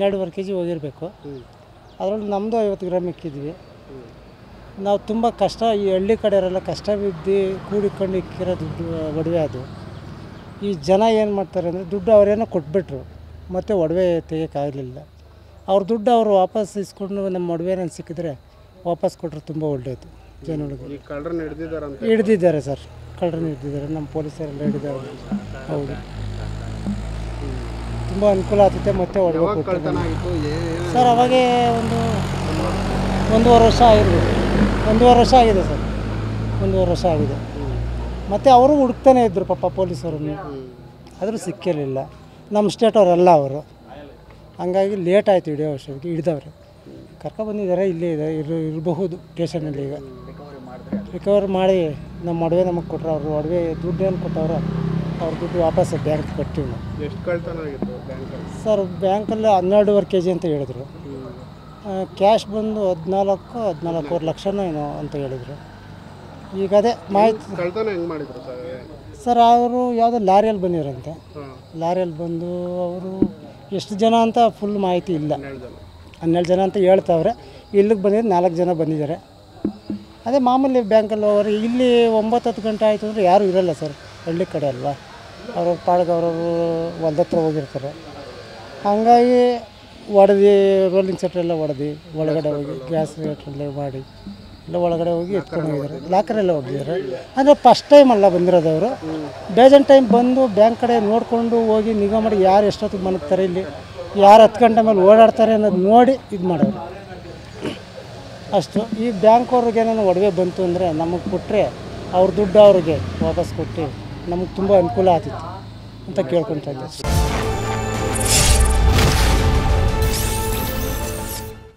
2.5 kg ಹೋಗಿರಬೇಕು. ಅದರಲ್ಲಿ ನಮ್ಮದು 50 gram ಇಕ್ಕಿದ್ವಿ. ನಾವು ತುಂಬ ಕಷ್ಟ, ಈ ಹಳ್ಳಿ ಕಡೆಯವರೆಲ್ಲ ಕಷ್ಟ ಬಿದ್ದು ಕೂಡಿಕೊಂಡು ಇಕ್ಕಿರೋ ದುಡ್ಡು ಒಡವೆ ಅದು. ಈ ಜನ ಏನು ಮಾಡ್ತಾರೆ ಅಂದರೆ ದುಡ್ಡು ಅವರೇನೋ ಕೊಟ್ಬಿಟ್ರು, ಮತ್ತು ಒಡವೆ ತೆಗಿಯೋಕ್ಕಾಗಲಿಲ್ಲ. ಅವ್ರ ದುಡ್ಡು ಅವರು ವಾಪಸ್ ಇಸ್ಕೊಂಡು ನಮ್ಮ ಒಡವೆನ ಸಿಕ್ಕಿದ್ರೆ ವಾಪಸ್ ಕೊಟ್ಟರೆ ತುಂಬ ಒಳ್ಳೆಯದು ಜನಗಳಿಗೆ. ಹಿಡ್ದಿದ್ದಾರೆ ಸರ್, ಕಳ್ಳರನ್ನ ಹಿಡ್ದಿದ್ದಾರೆ, ನಮ್ಮ ಪೊಲೀಸರೆಲ್ಲ ಹಿಡಿದಾರೆ. ಹೌದು, ತುಂಬ ಅನುಕೂಲ ಆಗ್ತೈತೆ. ಮತ್ತೆ ಒಡವೆ ಕೊಡ್ತಾರೆ ಸರ್. ಅವಾಗೇ ಒಂದೂವರೆ ವರ್ಷ ಆಗಿರ್ಬೋದು. 1.5 ವರ್ಷ ಆಗಿದೆ ಸರ್, 1.5 ವರ್ಷ ಆಗಿದೆ. ಮತ್ತು ಅವರು ಹುಡುಕ್ತಾನೆ ಇದ್ದರು ಪಾಪ ಪೊಲೀಸರನ್ನು, ಆದರೂ ಸಿಕ್ಕಿರಲಿಲ್ಲ. ನಮ್ಮ ಸ್ಟೇಟವರೆಲ್ಲ ಅವರು, ಹಂಗಾಗಿ ಲೇಟ್ ಆಯಿತು ಹಿಡಿಯೋ ವರ್ಷಕ್ಕೆ. ಹಿಡ್ದವ್ರೆ, ಕರ್ಕೊಬಂದಿದ್ದಾರೆ, ಇಲ್ಲೇ ಇದೆ, ಇರಬಹುದು ಸ್ಟೇಷನಲ್ಲಿ. ಈಗ ರಿಕವರಿ ಮಾಡಿ ನಮ್ಮ ಒಡವೆ ನಮಗೆ ಕೊಟ್ಟರು. ಅವರು ಒಡವೆ ದುಡ್ಡು ಏನು ಕೊಟ್ಟವ್ರು, ಅವ್ರ ದುಡ್ಡು ವಾಪಸ್ ಬ್ಯಾಂಕ್ ಕೊಟ್ಟಿವಿ ನಾವು. ಎಷ್ಟು ಕಳ್ತನ ಆಗಿತ್ತು ಬ್ಯಾಂಕಲ್ಲಿ ಸರ್? ಬ್ಯಾಂಕಲ್ಲಿ 12.5 kg ಅಂತ ಹೇಳಿದರು. ಕ್ಯಾಶ್ ಬಂದು 14-14.5 ಲಕ್ಷನೋ ಏನೋ ಅಂತ ಹೇಳಿದರು. ಈಗ ಅದೇ ಮಾಹಿತಿ. ಕಳ್ತನ ಹೆಂಗೆ ಮಾಡಿದ್ರು ಸರ್? ಅವರು ಯಾವುದೋ ಲಾರಿಯಲ್ಲಿ ಬಂದಿರಂತೆ. ಲಾರಿಯಲ್ಲಿ ಬಂದು ಅವರು ಎಷ್ಟು ಜನ ಅಂತ ಫುಲ್ ಮಾಹಿತಿ ಇಲ್ಲ. 12 ಜನ ಅಂತ ಹೇಳ್ತಾವ್ರೆ. ಇಲ್ಲಿಗೆ ಬಂದಿದ್ದು 4 ಜನ ಬಂದಿದ್ದಾರೆ. ಅದೇ ಮಾಮೂಲಿ ಬ್ಯಾಂಕಲ್ಲಿ ಹೋಗೋರು. ಇಲ್ಲಿ 9-10 ಗಂಟೆ ಆಯಿತು ಅಂದರೆ ಯಾರೂ ಇರೋಲ್ಲ ಸರ್, ಹಳ್ಳಿ ಕಡೆ ಅಲ್ವಾ. ಅವ್ರ ಪಾಡ್ಗೆ ಅವ್ರವರು ಹೊಲ್ದ ಹತ್ರ ಹೋಗಿರ್ತಾರೆ. ಹಂಗಾಗಿ ಹೊಡೆದು ರೋಲಿಂಗ್ ಸೆಟ್ರೆಲ್ಲ ಹೊಡೆದು ಒಳಗಡೆ ಹೋಗಿ ಗ್ಯಾಸ್ ರೇಟ್ರಲ್ಲೇ ಮಾಡಿ ಎಲ್ಲ ಒಳಗಡೆ ಹೋಗಿ ಎತ್ಕೊಂಡು ಹೋಗಿದ್ದಾರೆ. ಲಾಕರೆಲ್ಲ ಹೊಡೆದಿದ್ದಾರೆ. ಅಂದರೆ ಫಸ್ಟ್ ಟೈಮ್ ಅಲ್ಲ ಬಂದಿರೋದವರು, ಬೇಜನ್ ಟೈಮ್ ಬಂದು ಬ್ಯಾಂಕ್ ಕಡೆ ನೋಡಿಕೊಂಡು ಹೋಗಿ ನಿಗಾ ಮಾಡಿ ಯಾರು ಎಷ್ಟೊತ್ತಿಗೆ ಮಲಗ್ತಾರೆ, ಇಲ್ಲಿ ಯಾರು 10 ಗಂಟೆ ಮೇಲೆ ಓಡಾಡ್ತಾರೆ ಅನ್ನೋದು ನೋಡಿ ಇದು ಮಾಡೋರು ಅಷ್ಟು. ಈ ಬ್ಯಾಂಕ್ ಅವ್ರಿಗೆ ಏನೇನು ಒಡವೆ ಬಂತು ಅಂದರೆ ನಮಗೆ ಕೊಟ್ಟರೆ ಅವ್ರ ದುಡ್ಡು ಅವ್ರಿಗೆ ವಾಪಸ್ ಕೊಟ್ಟು ನಮಗೆ ತುಂಬ ಅನುಕೂಲ ಆಗ್ತಿತ್ತು ಅಂತ ಕೇಳ್ಕೊತಾ ಇದ್ದೆ.